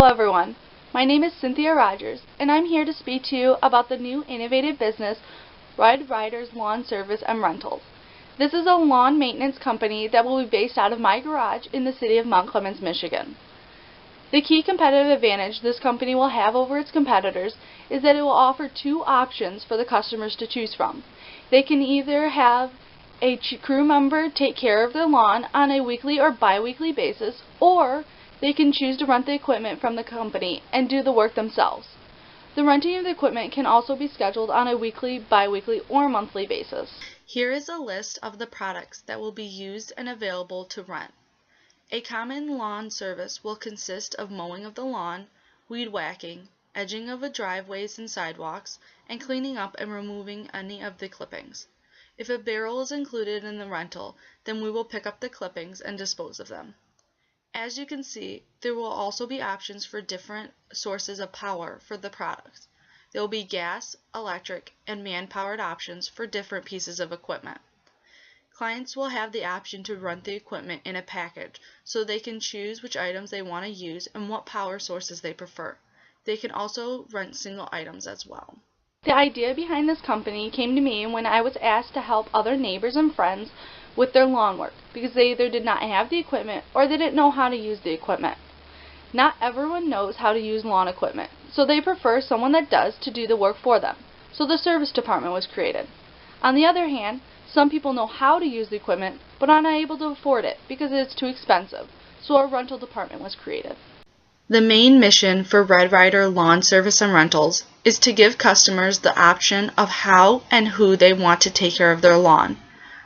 Hello everyone, my name is Cynthia Rogers and I'm here to speak to you about the new innovative business Red Ryder's Lawn Service and Rentals. This is a lawn maintenance company that will be based out of my garage in the city of Mount Clemens, Michigan. The key competitive advantage this company will have over its competitors is that it will offer two options for the customers to choose from. They can either have a crew member take care of their lawn on a weekly or bi-weekly basis, or they can choose to rent the equipment from the company and do the work themselves. The renting of the equipment can also be scheduled on a weekly, bi-weekly, or monthly basis. Here is a list of the products that will be used and available to rent. A common lawn service will consist of mowing of the lawn, weed whacking, edging of the driveways and sidewalks, and cleaning up and removing any of the clippings. If a barrel is included in the rental, then we will pick up the clippings and dispose of them. As you can see, there will also be options for different sources of power for the products. There will be gas, electric, and man-powered options for different pieces of equipment. Clients will have the option to rent the equipment in a package, so they can choose which items they want to use and what power sources they prefer. They can also rent single items as well. The idea behind this company came to me when I was asked to help other neighbors and friends with their lawn work because they either did not have the equipment or they didn't know how to use the equipment. Not everyone knows how to use lawn equipment, so they prefer someone that does to do the work for them. So the service department was created. On the other hand, some people know how to use the equipment but are not able to afford it because it is too expensive, so a rental department was created. The main mission for Red Ryder Lawn Service and Rentals is to give customers the option of how and who they want to take care of their lawn.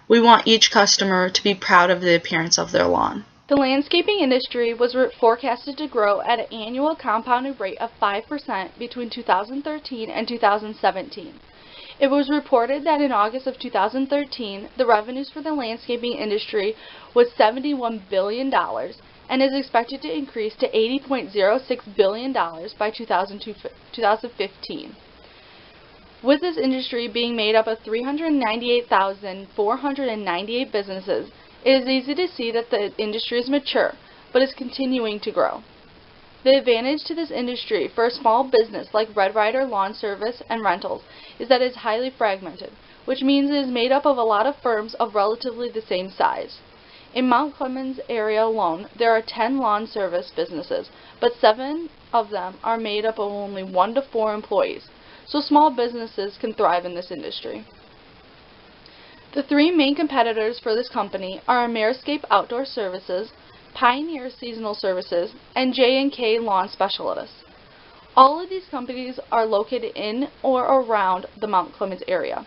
We want each customer to be proud of the appearance of their lawn. The landscaping industry was forecasted to grow at an annual compounded rate of 5% between 2013 and 2017. It was reported that in August of 2013, the revenues for the landscaping industry was $71 billion and is expected to increase to $80.06 billion by 2015. With this industry being made up of 398,498 businesses, it is easy to see that the industry is mature, but is continuing to grow. The advantage to this industry for a small business like Red Ryder Lawn Service and Rentals is that it is highly fragmented, which means it is made up of a lot of firms of relatively the same size. In Mount Clemens area alone, there are 10 lawn service businesses, but 7 of them are made up of only 1 to 4 employees. So small businesses can thrive in this industry. The 3 main competitors for this company are Ameriscape Outdoor Services, Pioneer Seasonal Services, and J&K Lawn Specialists. All of these companies are located in or around the Mount Clemens area.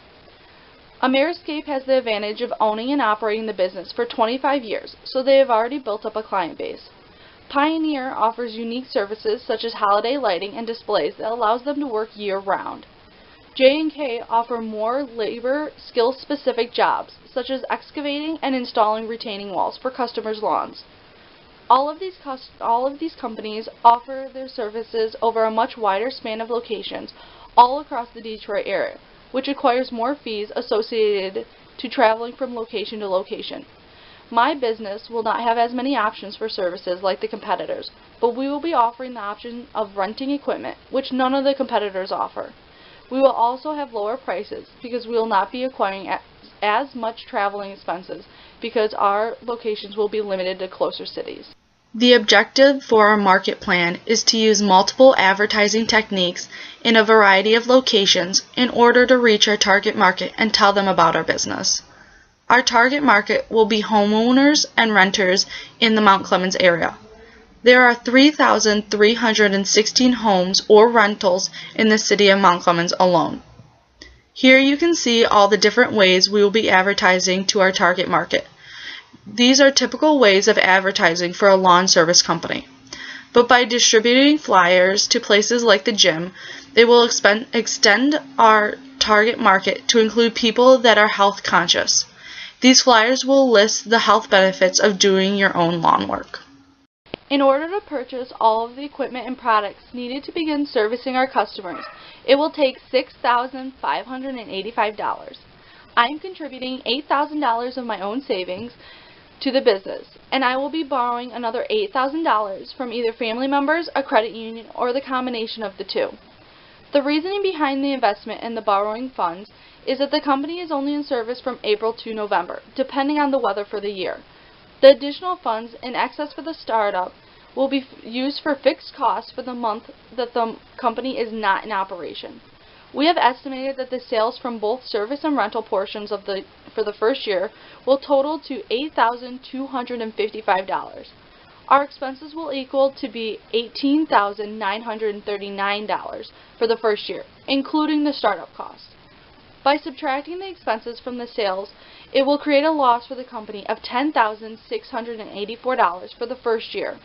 Ameriscape has the advantage of owning and operating the business for 25 years, so they have already built up a client base. Pioneer offers unique services such as holiday lighting and displays that allows them to work year-round. J&K offer more labor, skill-specific jobs, such as excavating and installing retaining walls for customers' lawns. All of these companies offer their services over a much wider span of locations all across the Detroit area, which requires more fees associated to traveling from location to location. My business will not have as many options for services like the competitors, but we will be offering the option of renting equipment, which none of the competitors offer. We will also have lower prices because we will not be acquiring as much traveling expenses because our locations will be limited to closer cities. The objective for our market plan is to use multiple advertising techniques in a variety of locations in order to reach our target market and tell them about our business. Our target market will be homeowners and renters in the Mount Clemens area. There are 3,316 homes or rentals in the city of Mount Clemens alone. Here you can see all the different ways we will be advertising to our target market. These are typical ways of advertising for a lawn service company. But by distributing flyers to places like the gym, they will extend our target market to include people that are health conscious. These flyers will list the health benefits of doing your own lawn work. In order to purchase all of the equipment and products needed to begin servicing our customers, it will take $6,585. I am contributing $8,000 of my own savings to the business, and I will be borrowing another $8,000 from either family members, a credit union, or the combination of the two. The reasoning behind the investment in the borrowing funds is that the company is only in service from April to November, depending on the weather for the year. The additional funds in excess for the startup will be used for fixed costs for the month that the company is not in operation. We have estimated that the sales from both service and rental portions for the first year will total to $8,255. Our expenses will equal to be $18,939 for the first year, including the startup costs. By subtracting the expenses from the sales, it will create a loss for the company of $10,684 for the first year.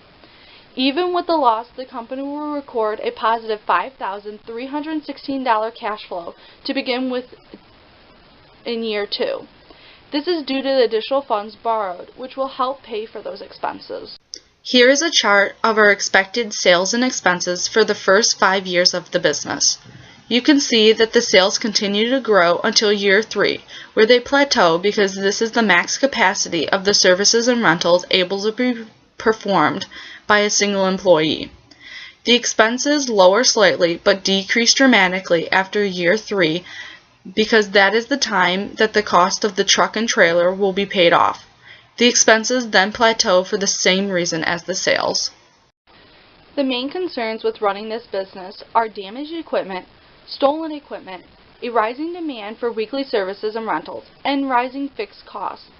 Even with the loss, the company will record a positive $5,316 cash flow to begin with in year 2. This is due to the additional funds borrowed, which will help pay for those expenses. Here is a chart of our expected sales and expenses for the first 5 years of the business. You can see that the sales continue to grow until year 3, where they plateau because this is the max capacity of the services and rentals able to be performed by a single employee. The expenses lower slightly but decrease dramatically after year 3 because that is the time that the cost of the truck and trailer will be paid off. The expenses then plateau for the same reason as the sales. The main concerns with running this business are damaged equipment, stolen equipment, a rising demand for weekly services and rentals, and rising fixed costs.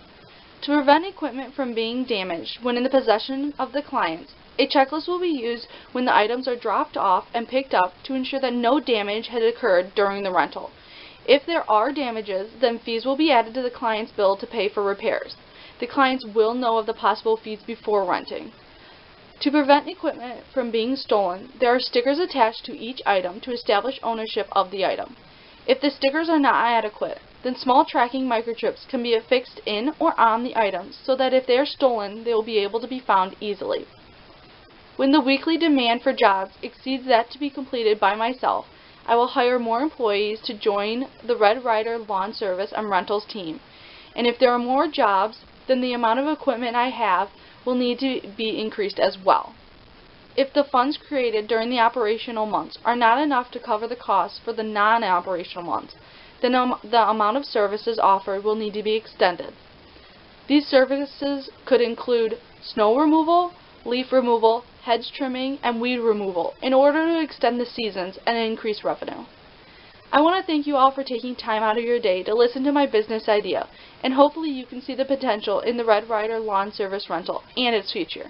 To prevent equipment from being damaged when in the possession of the clients, a checklist will be used when the items are dropped off and picked up to ensure that no damage had occurred during the rental. If there are damages, then fees will be added to the client's bill to pay for repairs. The clients will know of the possible fees before renting. To prevent equipment from being stolen, there are stickers attached to each item to establish ownership of the item. If the stickers are not adequate, then small tracking microchips can be affixed in or on the items so that if they are stolen, they will be able to be found easily. When the weekly demand for jobs exceeds that to be completed by myself, I will hire more employees to join the Red Ryder Lawn Service and Rentals team. And if there are more jobs, then the amount of equipment I have will need to be increased as well. If the funds created during the operational months are not enough to cover the costs for the non-operational months, then the amount of services offered will need to be extended. These services could include snow removal, leaf removal, hedge trimming, and weed removal in order to extend the seasons and increase revenue. I want to thank you all for taking time out of your day to listen to my business idea, and hopefully you can see the potential in the Red Ryder Lawn Service Rental and its future.